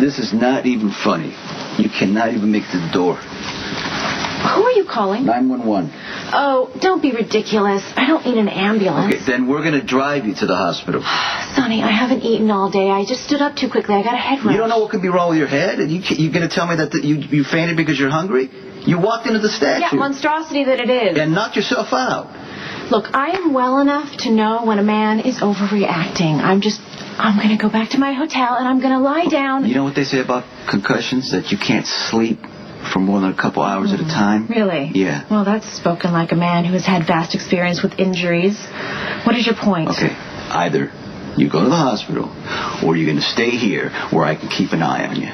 This is not even funny. You cannot even make the door. Who are you calling? 911. Oh, don't be ridiculous. I don't need an ambulance. Okay, then we're going to drive you to the hospital. Sonny, I haven't eaten all day. I just stood up too quickly. I got a head rush. You don't know what could be wrong with your head? And you're going to tell me that you fainted because you're hungry? You walked into the statue. Yeah, monstrosity that it is. And knocked yourself out. Look, I am well enough to know when a man is overreacting. I'm going to go back to my hotel and I'm going to lie down. You know what they say about concussions? That you can't sleep for more than a couple hours at a time? Really? Yeah. Well, that's spoken like a man who has had vast experience with injuries. What is your point? Okay, either you go to the hospital or you're going to stay here where I can keep an eye on you.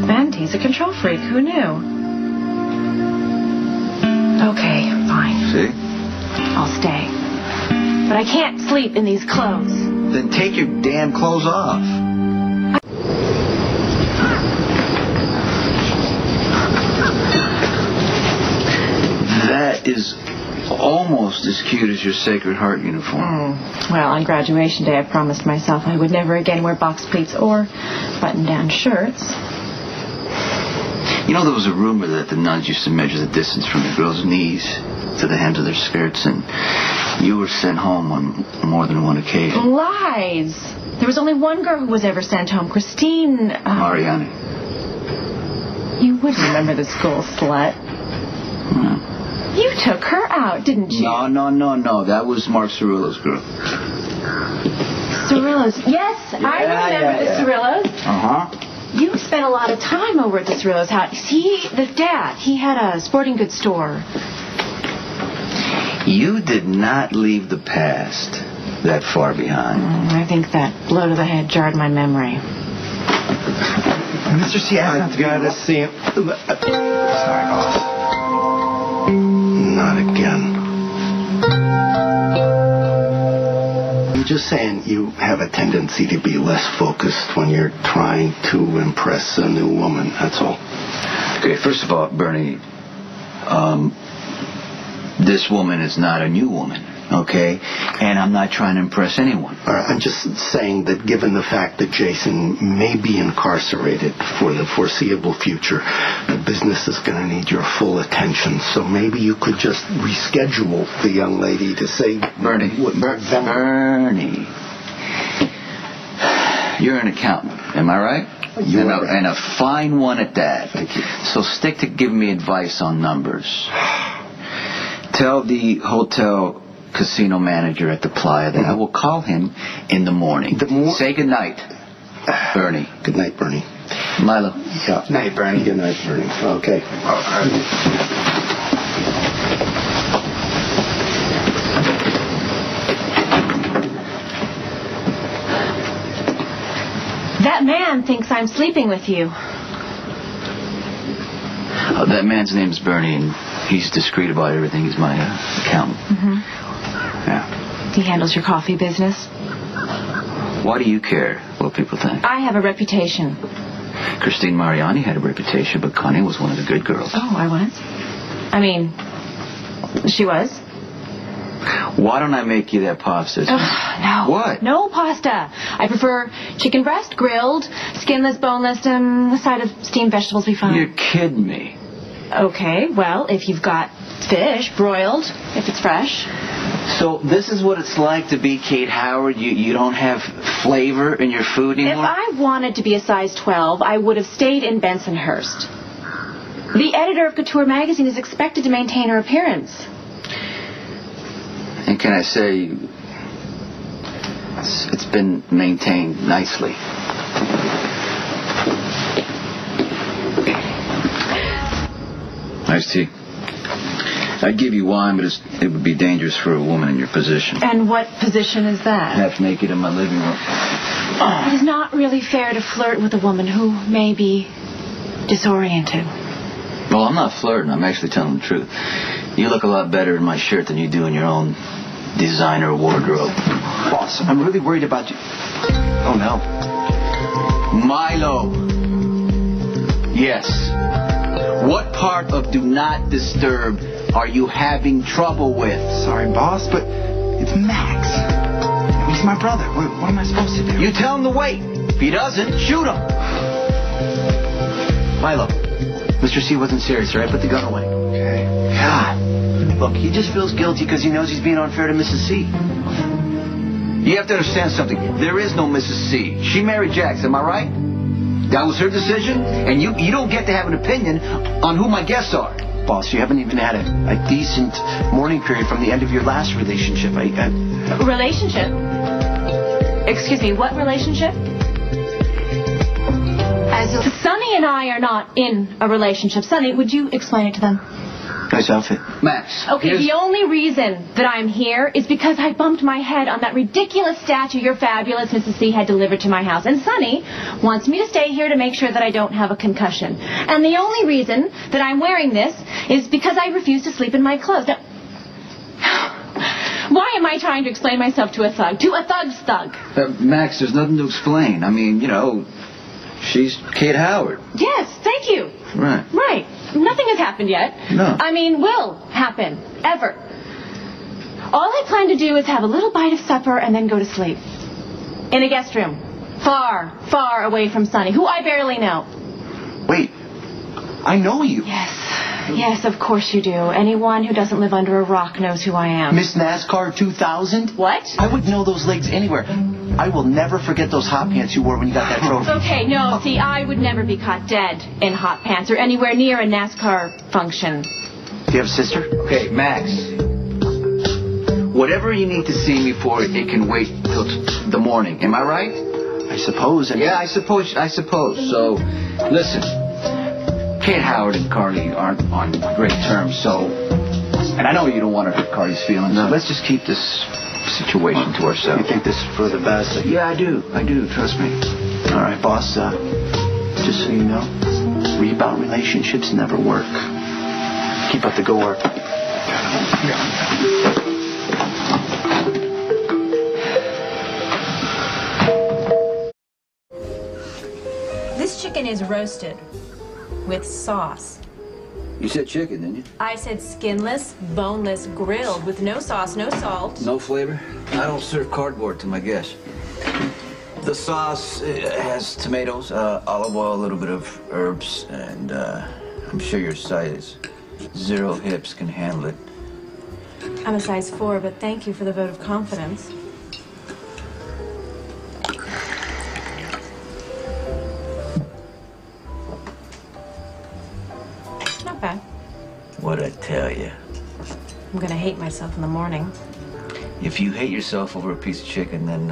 And he's a control freak. Who knew? Okay, fine. See? I'll stay. But I can't sleep in these clothes. Then take your damn clothes off. That is almost as cute as your Sacred Heart uniform. Well, on graduation day, I promised myself I would never again wear box pleats or button-down shirts. You know, there was a rumor that the nuns used to measure the distance from the girls' knees to the hems of their skirts, and you were sent home on more than one occasion. Lies! There was only one girl who was ever sent home, Christine... Mariani. You would remember the school slut. You took her out, didn't you? No. That was Mark Cirillo's girl. Cirillo's? Yes, I remember the Cirillos. Uh-huh. You spent a lot of time over at the Cirillo's house. The dad, he had a sporting goods store. You did not leave the past that far behind. I think that blow to the head jarred my memory. Mr. C, I've got to see him. Sorry, boss. Not again. I'm just saying you have a tendency to be less focused when you're trying to impress a new woman, that's all. Okay, first of all, Bernie, this woman is not a new woman, okay? And I'm not trying to impress anyone. All right, I'm just saying that given the fact that Jason may be incarcerated for the foreseeable future, the business is going to need your full attention. So maybe you could just reschedule the young lady to say... Bernie, Bernie, you're an accountant, am I right? And a fine one at that. Thank you. So stick to giving me advice on numbers. Tell the hotel casino manager at the Playa that I will call him in the morning. Say good night, Bernie. Good night, Bernie. Milo. Yeah. Night, Bernie. Good night, Bernie. Okay. That man thinks I'm sleeping with you. That man's name's Bernie, and he's discreet about everything. He's my accountant. Yeah. He handles your coffee business. Why do you care what people think? I have a reputation. Christine Mariani had a reputation, but Connie was one of the good girls. Oh, I was? I mean, she was. Why don't I make you that pasta? No. What? No pasta. I prefer chicken breast, grilled, skinless, boneless, and a side of steamed vegetables be fine. You're kidding me. Okay, well, if you've got fish, broiled, if it's fresh. So this is what it's like to be Kate Howard? You don't have flavor in your food anymore? If I wanted to be a size 12, I would have stayed in Bensonhurst. The editor of Couture magazine is expected to maintain her appearance. And can I say, it's been maintained nicely. Iced tea. I'd give you wine, but it would be dangerous for a woman in your position. And what position is that? Half naked in my living room. It is not really fair to flirt with a woman who may be disoriented. Well, I'm not flirting. I'm actually telling the truth. You look a lot better in my shirt than you do in your own designer wardrobe. Boss, I'm really worried about you. Oh, no. Milo. Yes. What part of do not disturb are you having trouble with? Sorry, boss, but it's Max. He's my brother. What am I supposed to do? You tell him to wait. If he doesn't, shoot him. Milo, Mr. C wasn't serious, all right? Put the gun away. Okay. God. Look, he just feels guilty because he knows he's being unfair to Mrs. C. You have to understand something. There is no Mrs. C. She married Jax, am I right? That was her decision, and you don't get to have an opinion on who my guests are. Boss, you haven't even had a decent mourning period from the end of your last relationship. Relationship? Excuse me, what relationship? Sonny and I are not in a relationship. Sonny, would you explain it to them? Nice outfit. Max. Okay, the only reason that I'm here is because I bumped my head on that ridiculous statue your fabulous Mrs. C had delivered to my house. And Sonny wants me to stay here to make sure that I don't have a concussion. And the only reason that I'm wearing this is because I refuse to sleep in my clothes. Now, why am I trying to explain myself to a thug? To a thug's thug? Max, there's nothing to explain. I mean, she's Kate Howard. Yes, thank you. Right. Right. Nothing has happened yet. No. I mean, will happen. Ever. All I plan to do is have a little bite of supper and then go to sleep. In a guest room. Far, far away from Sonny, who I barely know. Wait, I know you. Yes. Yes, of course you do. Anyone who doesn't live under a rock knows who I am. Miss NASCAR 2000? What? I would know those legs anywhere. I will never forget those hot pants you wore when you got that trophy. Okay, no, see, I would never be caught dead in hot pants or anywhere near a NASCAR function. Do you have a sister? Okay, Max. Whatever you need to see me for, it can wait till the morning. Am I right? I suppose. Yeah, I suppose. So, listen. Kate Howard and Carly aren't on great terms, so... And I know you don't want to hurt Carly's feelings. No. So let's just keep this situation to ourselves. You think this is for the best? Yeah, I do, trust me. All right, boss, just so you know, rebound relationships never work. Keep up the good work. This chicken is roasted with sauce. You said chicken, didn't you? I said skinless, boneless, grilled with no sauce, no salt. No flavor? I don't serve cardboard to my guests. The sauce has tomatoes, olive oil, a little bit of herbs, and I'm sure your size 0 hips can handle it. I'm a size 4, but thank you for the vote of confidence. Not bad. What'd I tell you? I'm gonna hate myself in the morning. If you hate yourself over a piece of chicken, then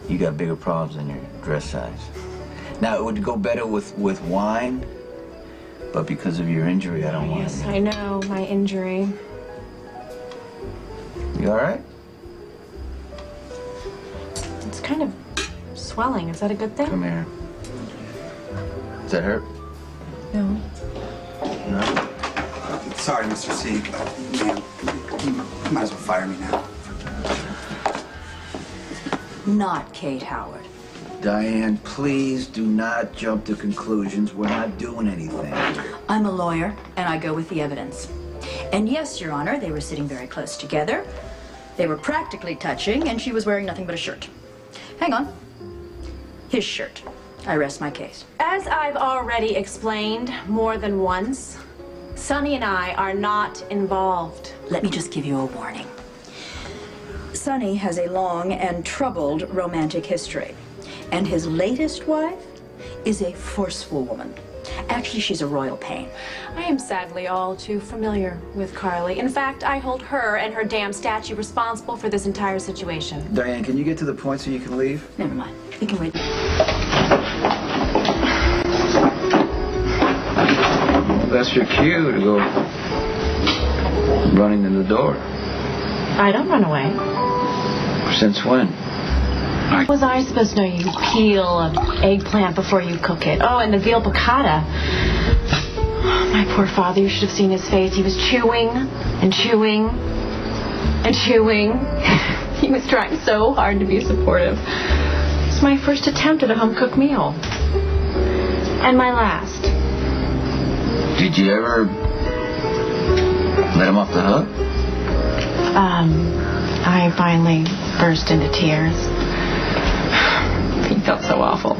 you got bigger problems than your dress size. Now, it would go better with wine, but because of your injury, I don't want it. Yes, I know, my injury. You all right? It's kind of swelling. Is that a good thing? Come here. Does that hurt? No. No? Sorry, Mr. C. Man, you might as well fire me now. Not Kate Howard. Diane, please do not jump to conclusions. We're not doing anything. I'm a lawyer, and I go with the evidence. And yes, Your Honor, they were sitting very close together. They were practically touching, and she was wearing nothing but a shirt. Hang on. His shirt. I rest my case. As I've already explained more than once, Sonny and I are not involved. Let me just give you a warning. Sonny has a long and troubled romantic history, and his latest wife is a forceful woman. Actually, she's a royal pain. I am sadly all too familiar with Carly. In fact, I hold her and her damn statue responsible for this entire situation. Diane, can you get to the point so you can leave? Never mind. We can wait. That's your cue to go running in the door. I don't run away. Since when? Was I supposed to know you peel an eggplant before you cook it? Oh, and the veal piccata. My poor father, you should have seen his face. He was chewing and chewing and chewing. He was trying so hard to be supportive. It was my first attempt at a home-cooked meal. And my last. Did you ever let him off the hook? I finally burst into tears. He felt so awful.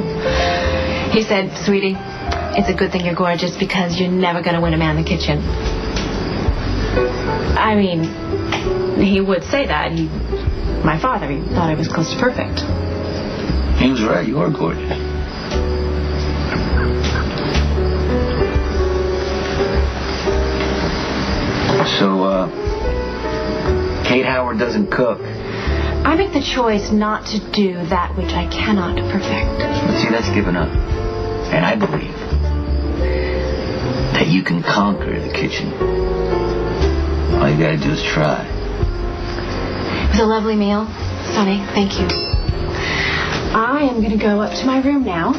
He said, "Sweetie, it's a good thing you're gorgeous because you're never going to win a man in the kitchen." I mean, he would say that. My father, he thought I was close to perfect. He was right. You are gorgeous. So, Kate Howard doesn't cook. I make the choice not to do that which I cannot perfect. But see, that's given up. And I believe that you can conquer the kitchen. All you gotta do is try. It was a lovely meal, Sonny. Thank you. I am going to go up to my room now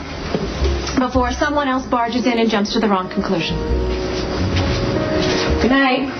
before someone else barges in and jumps to the wrong conclusion. Good night.